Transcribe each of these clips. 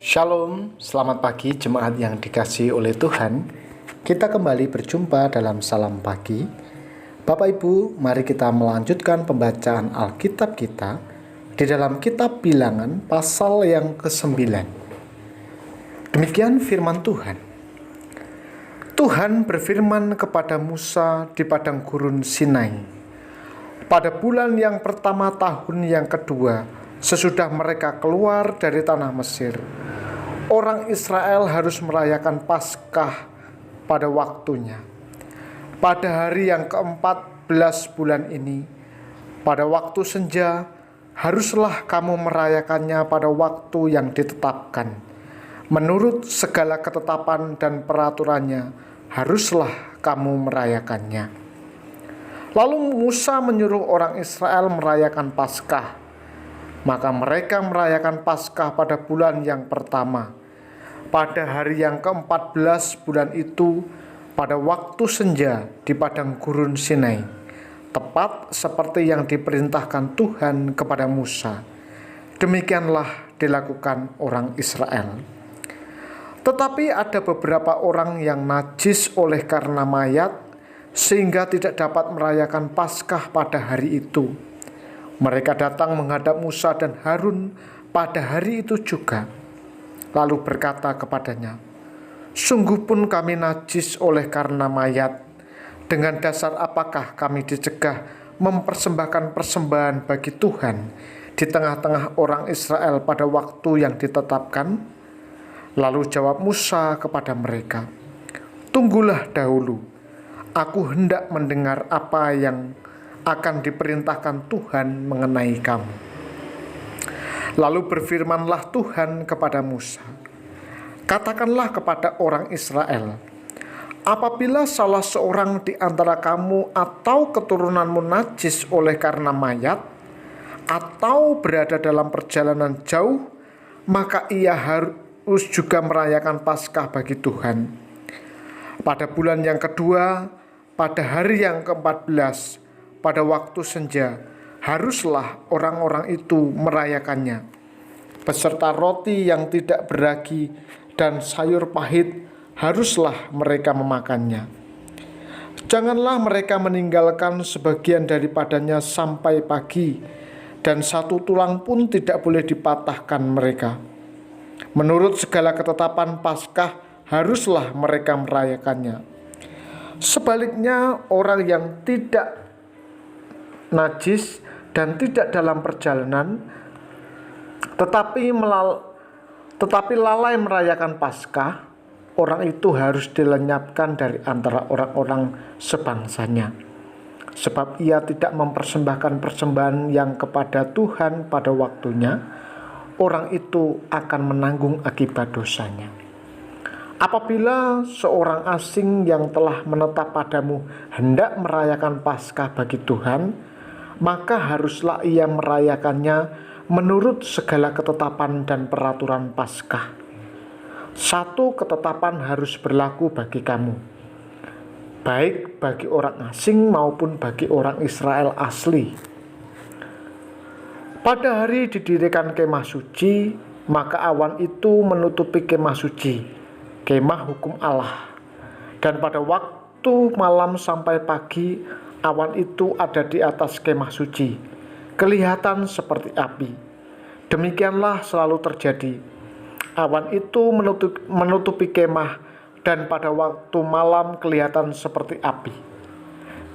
Shalom, selamat pagi jemaat yang dikasihi oleh Tuhan. Kita kembali berjumpa dalam Salam Pagi. Bapak Ibu, mari kita melanjutkan pembacaan Alkitab kita di dalam kitab Bilangan pasal yang ke-9. Demikian firman Tuhan. Tuhan berfirman kepada Musa di padang gurun Sinai, pada bulan yang pertama tahun yang kedua, sesudah mereka keluar dari tanah Mesir, orang Israel harus merayakan Paskah pada waktunya. Pada hari yang ke-14 bulan ini, pada waktu senja, haruslah kamu merayakannya pada waktu yang ditetapkan. Menurut segala ketetapan dan peraturannya, haruslah kamu merayakannya. Lalu Musa menyuruh orang Israel merayakan Paskah. Maka mereka merayakan Paskah pada bulan yang pertama. Pada hari yang ke-14 bulan itu, pada waktu senja di padang gurun Sinai, tepat seperti yang diperintahkan Tuhan kepada Musa. Demikianlah dilakukan orang Israel. Tetapi ada beberapa orang yang najis oleh karena mayat, sehingga tidak dapat merayakan Paskah pada hari itu. Mereka datang menghadap Musa dan Harun pada hari itu juga, lalu berkata kepadanya, "Sungguh pun kami najis oleh karena mayat. Dengan dasar apakah kami dicegah mempersembahkan persembahan bagi Tuhan di tengah-tengah orang Israel pada waktu yang ditetapkan?" Lalu jawab Musa kepada mereka, "Tunggulah dahulu, aku hendak mendengar apa yang akan diperintahkan Tuhan mengenai kamu." Lalu berfirmanlah Tuhan kepada Musa, "Katakanlah kepada orang Israel, apabila salah seorang di antara kamu atau keturunanmu najis oleh karena mayat, atau berada dalam perjalanan jauh, maka ia harus juga merayakan Paskah bagi Tuhan. Pada bulan yang kedua, pada hari yang ke-14, pada waktu senja, haruslah orang-orang itu merayakannya, beserta roti yang tidak beragi dan sayur pahit haruslah mereka memakannya. Janganlah mereka meninggalkan sebagian daripadanya sampai pagi, dan satu tulang pun tidak boleh dipatahkan mereka. Menurut segala ketetapan Paskah haruslah mereka merayakannya. Sebaliknya, orang yang tidak najis dan tidak dalam perjalanan tetapi lalai merayakan Paskah, orang itu harus dilenyapkan dari antara orang-orang sebangsanya, sebab ia tidak mempersembahkan persembahan yang kepada Tuhan pada waktunya. Orang itu akan menanggung akibat dosanya. Apabila seorang asing yang telah menetap padamu hendak merayakan Paskah bagi Tuhan, maka haruslah ia merayakannya menurut segala ketetapan dan peraturan Paskah. Satu ketetapan harus berlaku bagi kamu, baik bagi orang asing maupun bagi orang Israel asli. Pada hari didirikan kemah suci, maka awan itu menutupi kemah suci, kemah hukum Allah. Dan pada waktu malam sampai pagi, awan itu ada di atas kemah suci, kelihatan seperti api. Demikianlah selalu terjadi. Awan itu menutupi kemah, dan pada waktu malam kelihatan seperti api.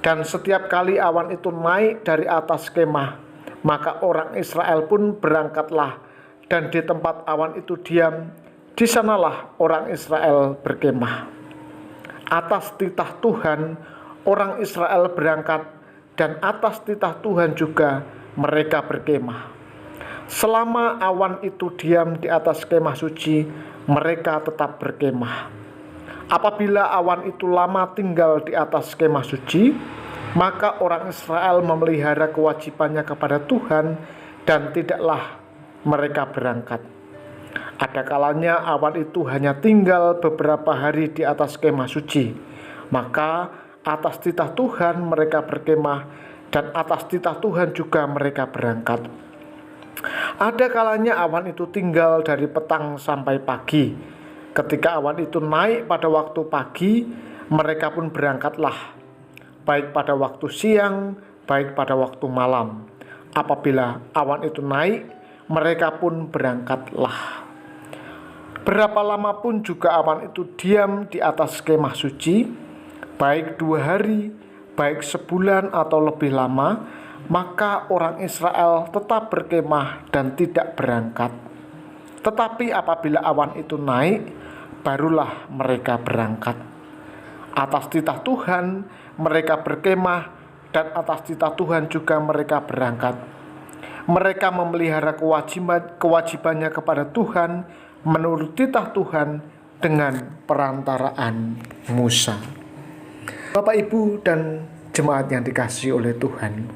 Dan setiap kali awan itu naik dari atas kemah, maka orang Israel pun berangkatlah, dan di tempat awan itu diam, di sanalah orang Israel berkemah. Atas titah Tuhan, orang Israel berangkat, dan atas titah Tuhan juga mereka berkemah. Selama awan itu diam di atas kemah suci, mereka tetap berkemah. Apabila awan itu lama tinggal di atas kemah suci, maka orang Israel memelihara kewajibannya kepada Tuhan, dan tidaklah mereka berangkat. Ada kalanya awan itu hanya tinggal beberapa hari di atas kemah suci, maka atas titah Tuhan mereka berkemah, dan atas titah Tuhan juga mereka berangkat. Ada kalanya awan itu tinggal dari petang sampai pagi. Ketika awan itu naik pada waktu pagi, mereka pun berangkatlah, baik pada waktu siang, baik pada waktu malam. Apabila awan itu naik, mereka pun berangkatlah. Berapa lama pun juga awan itu diam di atas kemah suci, baik 2 hari, baik sebulan atau lebih lama, maka orang Israel tetap berkemah dan tidak berangkat. Tetapi apabila awan itu naik, barulah mereka berangkat. Atas titah Tuhan mereka berkemah, dan atas titah Tuhan juga mereka berangkat. Mereka memelihara kewajibannya kepada Tuhan menurut titah Tuhan dengan perantaraan Musa. Bapak, Ibu, dan jemaat yang dikasihi oleh Tuhan,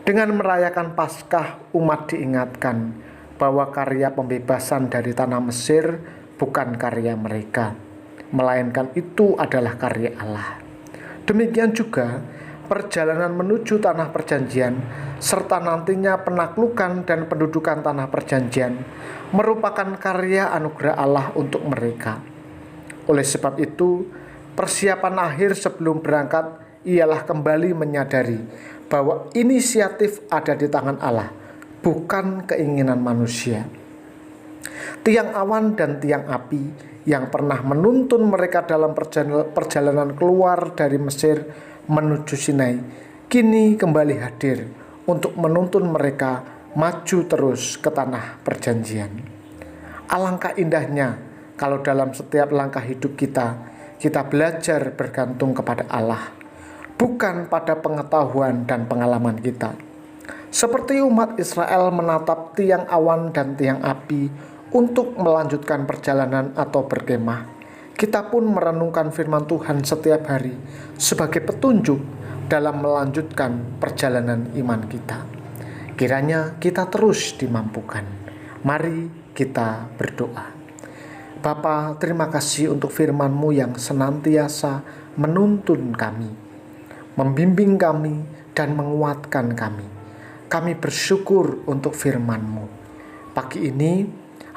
dengan merayakan Paskah, umat diingatkan bahwa karya pembebasan dari tanah Mesir bukan karya mereka, melainkan itu adalah karya Allah. Demikian juga perjalanan menuju tanah perjanjian serta nantinya penaklukan dan pendudukan tanah perjanjian merupakan karya anugerah Allah untuk mereka. Oleh sebab itu, persiapan akhir sebelum berangkat ialah kembali menyadari bahwa inisiatif ada di tangan Allah, bukan keinginan manusia. Tiang awan dan tiang api yang pernah menuntun mereka dalam perjalanan keluar dari Mesir menuju Sinai, kini kembali hadir untuk menuntun mereka maju terus ke tanah perjanjian. Alangkah indahnya kalau dalam setiap langkah hidup kita belajar bergantung kepada Allah, bukan pada pengetahuan dan pengalaman kita. Seperti umat Israel menatap tiang awan dan tiang api untuk melanjutkan perjalanan atau berkemah, kita pun merenungkan firman Tuhan setiap hari sebagai petunjuk dalam melanjutkan perjalanan iman kita. Kiranya kita terus dimampukan. Mari kita berdoa. Bapa, terima kasih untuk firman-Mu yang senantiasa menuntun kami, membimbing kami, dan menguatkan kami. Kami bersyukur untuk firman-Mu. Pagi ini,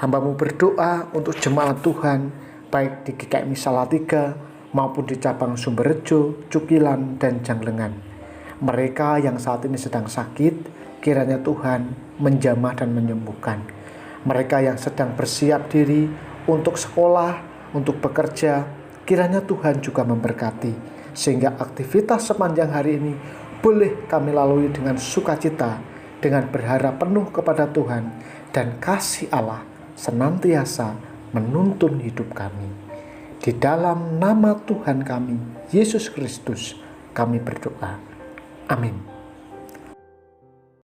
hamba-Mu berdoa untuk jemaat Tuhan, baik di GKMI Salatiga maupun di cabang Sumberjo, Cukilan, dan Janglengan. Mereka yang saat ini sedang sakit, kiranya Tuhan menjamah dan menyembuhkan. Mereka yang sedang bersiap diri untuk sekolah, untuk bekerja, kiranya Tuhan juga memberkati, sehingga aktivitas sepanjang hari ini boleh kami lalui dengan sukacita, dengan berharap penuh kepada Tuhan, dan kasih Allah senantiasa menuntun hidup kami. Di dalam nama Tuhan kami, Yesus Kristus, kami berdoa. Amin.